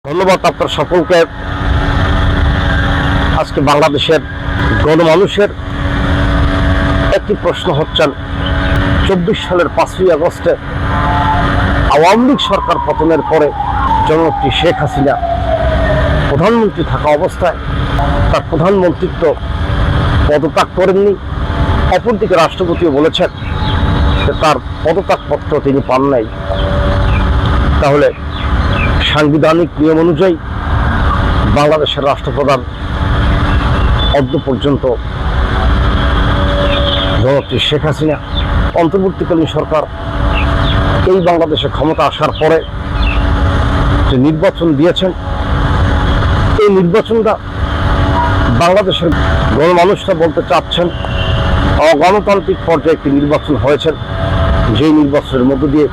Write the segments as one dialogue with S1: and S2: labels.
S1: ধন্যবাদ আপনার সকলকে। আজকে বাংলাদেশের গণমানুষের একটি প্রশ্ন হচ্ছেন, 24 সালের 5ই আগস্টে আওয়ামী লীগ সরকার পতনের পরে জননেত্রী শেখ হাসিনা প্রধানমন্ত্রী থাকা অবস্থায় তার প্রধানমন্ত্রিত্ব পদত্যাগ করেননি। অপরদিকে রাষ্ট্রপতিও বলেছেন যে তার পদত্যাগপত্র তিনি পান নাই। তাহলে সাংবিধানিক নিয়ম অনুযায়ী বাংলাদেশের রাষ্ট্রপ্রধান অদ্য পর্যন্ত জননেত্রী শেখ হাসিনা, অন্তর্বর্তীকালীন সরকার এই বাংলাদেশে ক্ষমতা আসার পরে যে নির্বাচন দিয়েছেন, এই নির্বাচনটা বাংলাদেশের গণমানুষরা বলতে চাচ্ছেন অগণতান্ত্রিক পর্যায়ে একটি নির্বাচন হয়েছে, যেই নির্বাচনের মধ্য দিয়ে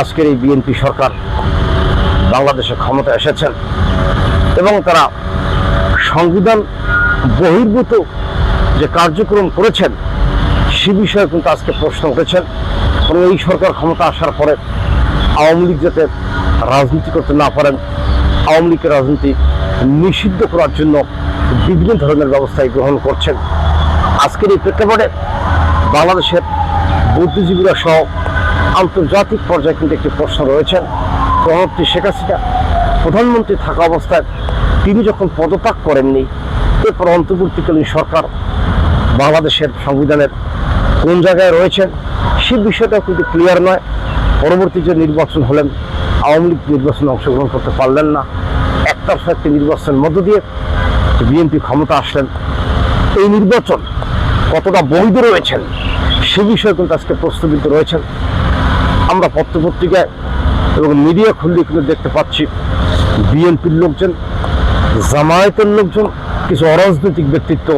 S1: আজকের এই বিএনপি সরকার বাংলাদেশে ক্ষমতা এসেছেন এবং তারা সংবিধান বহির্ভূত যে কার্যক্রম করেছেন সে বিষয়ে কিন্তু আজকে প্রশ্ন উঠেছেন। এবং এই সরকার ক্ষমতা আসার পরে আওয়ামী লীগ যাতে রাজনীতি করতে না পারেন, আওয়ামী লীগের রাজনীতি নিষিদ্ধ করার জন্য বিভিন্ন ধরনের ব্যবস্থায় গ্রহণ করছেন। আজকের এই প্রেক্ষাপটে বাংলাদেশের বুদ্ধিজীবীরা সহ আন্তর্জাতিক পর্যায়ে কিন্তু একটি প্রশ্ন রয়েছেন, জননেত্রী শেখ হাসিনা প্রধানমন্ত্রী থাকা অবস্থায় তিনি যখন পদত্যাগ করেননি, এরপর অন্তর্বর্তীকালীন সরকার বাংলাদেশের সংবিধানের কোন জায়গায় রয়েছেন সে বিষয়টাও কিন্তু ক্লিয়ার নয়। পরবর্তী যে নির্বাচন হলেন, আওয়ামী লীগ নির্বাচনে অংশগ্রহণ করতে পারলেন না। একতরফা একটি নির্বাচনের মধ্য দিয়ে বিএনপি ক্ষমতা আসলেন। এই নির্বাচন কতটা বৈধ রয়েছেন সে বিষয়ে কিন্তু আজকে প্রশ্নবিদ্ধ রয়েছেন। আমরা পত্রপত্রিকায় এবং মিডিয়া খুললে কিন্তু দেখতে পাচ্ছি বিএনপির লোকজন, জামায়াতের লোকজন, কিছু অরাজনৈতিক ব্যক্তিত্ব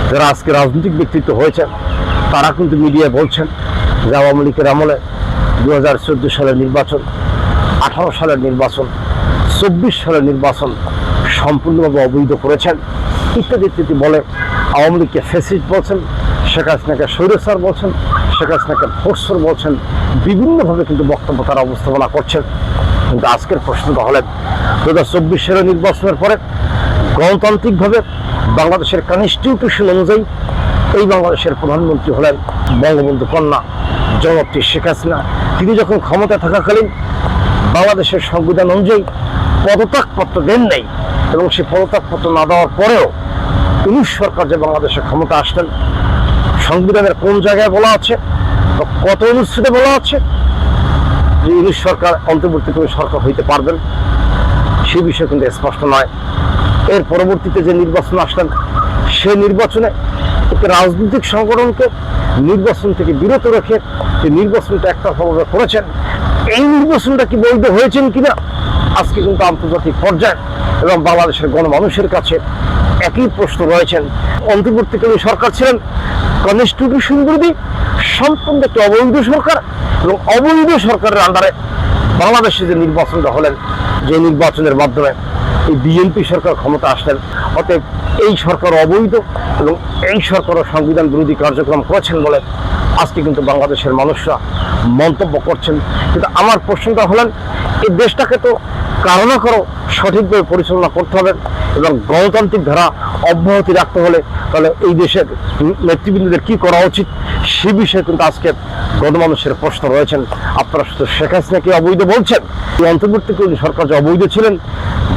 S1: যারা আজকে রাজনৈতিক ব্যক্তিত্ব হয়েছেন তারা কিন্তু মিডিয়ায় বলছেন যে আওয়ামী লীগের আমলে 2014 সালের নির্বাচন, 18 সালের নির্বাচন, 24 সালের নির্বাচন সম্পূর্ণভাবে অবৈধ করেছেন ইত্যাদি ইত্যাদি বলে আওয়ামী লীগকে ফ্যাসিস্ট বলছেন, শেখ হাসিনাকে স্বৈরাচার বলছেন, শেখ হাসিনাকে ফোর্সর বলছেন, বিভিন্নভাবে কিন্তু বক্তব্য তারা উপস্থাপনা করছেন। কিন্তু আজকের প্রশ্নটা হলেন 2024 সালের নির্বাচনের পরে গণতান্ত্রিকভাবে বাংলাদেশের কনস্টিটিউশন অনুযায়ী এই বাংলাদেশের প্রধানমন্ত্রী হলেন বঙ্গবন্ধু কন্যা জননেত্রী শেখ হাসিনা। তিনি যখন ক্ষমতায় থাকাকালীন বাংলাদেশের সংবিধান অনুযায়ী পদত্যাগপত্র দেন নাই এবং সেই পদত্যাগপত্র না দেওয়ার পরেও ইউনূস সরকার যে বাংলাদেশে ক্ষমতা আসলেন, সংবিধানের কোন জায়গায় বলা আছে, কত অনুচ্ছেদে বলা আছে যে ইউনূস সরকার অন্তর্বর্তীকালীন সরকার হইতে পারবেন সে বিষয়ে কিন্তু স্পষ্ট নয়। এর পরবর্তীতে যে নির্বাচন আসলেন সে নির্বাচনে একটি রাজনৈতিক সংগঠনকে নির্বাচন থেকে বিরত রেখে যে নির্বাচনটা একতরফাভাবে করেছেন, এই নির্বাচনটা কি বৈধ হয়েছেন কিনা আজকে কিন্তু আন্তর্জাতিক পর্যায়ে এবং বাংলাদেশের গণমানুষের কাছে একই প্রশ্ন রয়েছেন। অন্তর্বর্তীকালীন সরকার ছিলেন কনস্টিটিউশন বিরোধী, সম্পূর্ণ একটি অবৈধ সরকার এবং অবৈধ সরকারের আন্ডারে বাংলাদেশে যে নির্বাচনটা হলেন, যে নির্বাচনের মাধ্যমে এই বিএনপি সরকার ক্ষমতা আসলেন, অতএব এই সরকার অবৈধ এবং এই সরকারও সংবিধান বিরোধী কার্যক্রম করেছেন বলে আজকে কিন্তু বাংলাদেশের মানুষরা মন্তব্য করছেন। কিন্তু আমার প্রশ্নটা হলেন, এই দেশটাকে তো কারো না কারো সঠিকভাবে পরিচালনা করতে হবে এবং গণতান্ত্রিক ধারা অব্যাহতি রাখতে হলে তাহলে এই দেশের নেতৃবৃন্দদের কি করা উচিত সে বিষয়ে কিন্তু আজকে গণমানুষের প্রশ্ন রয়েছেন। আপনারা শুধু শেখ হাসিনাকে অবৈধ বলছেন, এই অন্তর্বর্তীকালীন সরকার যে অবৈধ ছিলেন,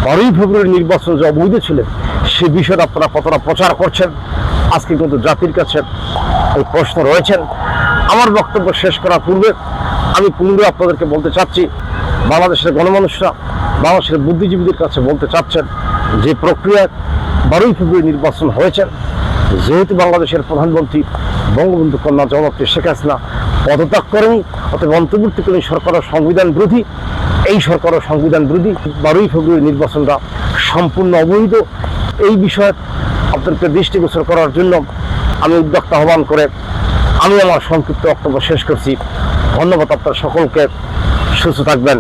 S1: 12ই ফেব্রুয়ারি নির্বাচন যে অবৈধ ছিলেন সে বিষয়টা আপনারা কতটা প্রচার করছেন আজকে কিন্তু জাতির কাছে এই প্রশ্ন রয়েছেন। আমার বক্তব্য শেষ করার পূর্বে আমি পুনরায় আপনাদেরকে বলতে চাচ্ছি, বাংলাদেশের গণমানুষরা বাংলাদেশের বুদ্ধিজীবীদের কাছে বলতে চাচ্ছেন যে প্রক্রিয়ায় 12ই ফেব্রুয়ারি নির্বাচন হয়েছেন, যেহেতু বাংলাদেশের প্রধানমন্ত্রী বঙ্গবন্ধু কন্যা জননেত্রী শেখ হাসিনা পদত্যাগ করেনি, অতএব অন্তর্বর্তীকালীন সরকারও সংবিধান বিরোধী, এই সরকারও সংবিধান বিরোধী, 12ই ফেব্রুয়ারি নির্বাচনটা সম্পূর্ণ অবৈধ। এই বিষয়ে আপনাদেরকে দৃষ্টিগোচর করার জন্য আমি উদ্যোক্তা আহ্বান করে আমি আমার সংক্ষিপ্ত বক্তব্য শেষ করছি। ধন্যবাদ আপনার সকলকে, সুস্থ থাকবেন।